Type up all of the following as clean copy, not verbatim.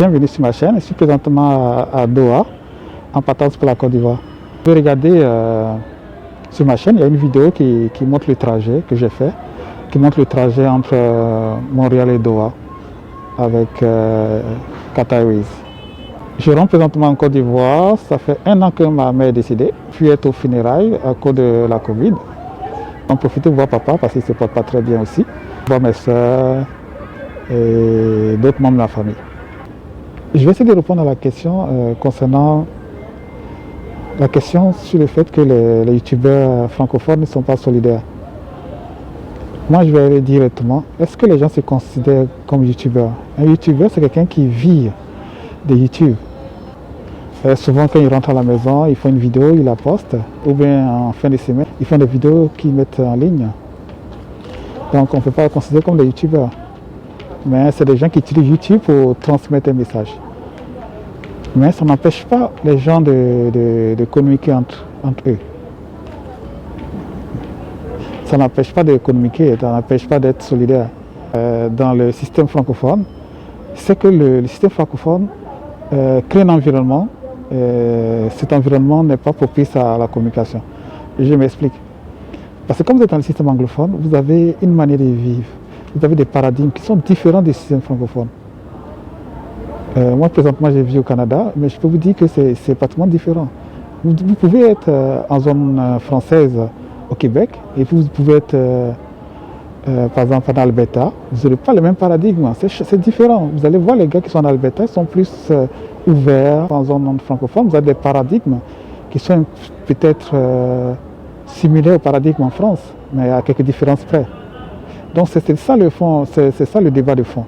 Bienvenue sur ma chaîne, je suis présentement à Doha, en partance pour la Côte d'Ivoire. Vous pouvez regarder sur ma chaîne, il y a une vidéo qui montre le trajet que j'ai fait, qui montre le trajet entre Montréal et Doha avec Qatar Airways. Je rentre présentement en Côte d'Ivoire, ça fait 1 an que ma mère est décédée, puis être aux funérailles à cause de la Covid. J'en profite de voir papa parce qu'il ne se porte pas très bien aussi, voir mes soeurs et d'autres membres de la famille. Je vais essayer de répondre à la question concernant la question sur le fait que les youtubeurs francophones ne sont pas solidaires. Moi, je vais aller directement. Est-ce que les gens se considèrent comme youtubeurs? Un youtubeur, c'est quelqu'un qui vit de YouTube. Souvent, quand ils rentrent à la maison, ils font une vidéo, ils la postent, ou bien en fin de semaine, ils font des vidéos qu'ils mettent en ligne. Donc, on ne peut pas les considérer comme des youtubeurs. Mais c'est des gens qui utilisent YouTube pour transmettre un message. Mais ça n'empêche pas les gens de communiquer entre eux. Ça n'empêche pas de communiquer, ça n'empêche pas d'être solidaire. Dans le système francophone, c'est que le système francophone crée un environnement. Cet environnement n'est pas propice à la communication. Je m'explique. Parce que comme vous êtes dans le système anglophone, vous avez une manière de vivre. Vous avez des paradigmes qui sont différents du système francophone. Moi, présentement, je vis au Canada, mais je peux vous dire que c'est pratiquement différent. Vous pouvez être en zone française au Québec, et puis vous pouvez être, par exemple, en Alberta. Vous n'aurez pas le même paradigme, c'est différent. Vous allez voir les gars qui sont en Alberta, ils sont plus ouverts en zone francophone. Vous avez des paradigmes qui sont peut-être similaires au paradigme en France, mais à quelques différences près. Donc c'est ça le fond, c'est ça le débat de fond.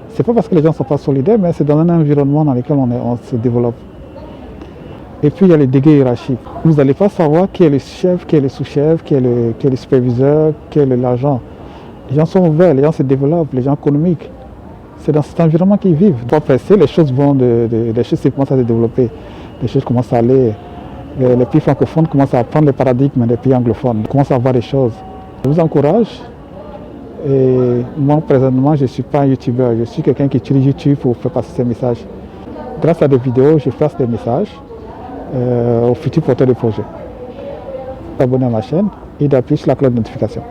C'est pas parce que les gens ne sont pas solidaires, mais c'est dans un environnement dans lequel on se développe. Et puis il y a les degrés hiérarchiques. Vous n'allez pas savoir qui est le chef, qui est le sous-chef, qui est le superviseur, qui est l'agent. Les gens sont ouverts, les gens se développent, les gens communiquent. C'est dans cet environnement qu'ils vivent. Pas pressé, les choses vont, les choses commencent à se développer, les choses commencent à aller. Les pays francophones commencent à apprendre les paradigmes des pays anglophones, ils commencent à voir les choses. Je vous encourage. Et moi, présentement, je ne suis pas un youtubeur, je suis quelqu'un qui utilise YouTube pour faire passer ses messages. Grâce à des vidéos, je passe des messages aux futurs porteurs de projets. Abonnez à ma chaine et d'appuyer sur la cloche de notification.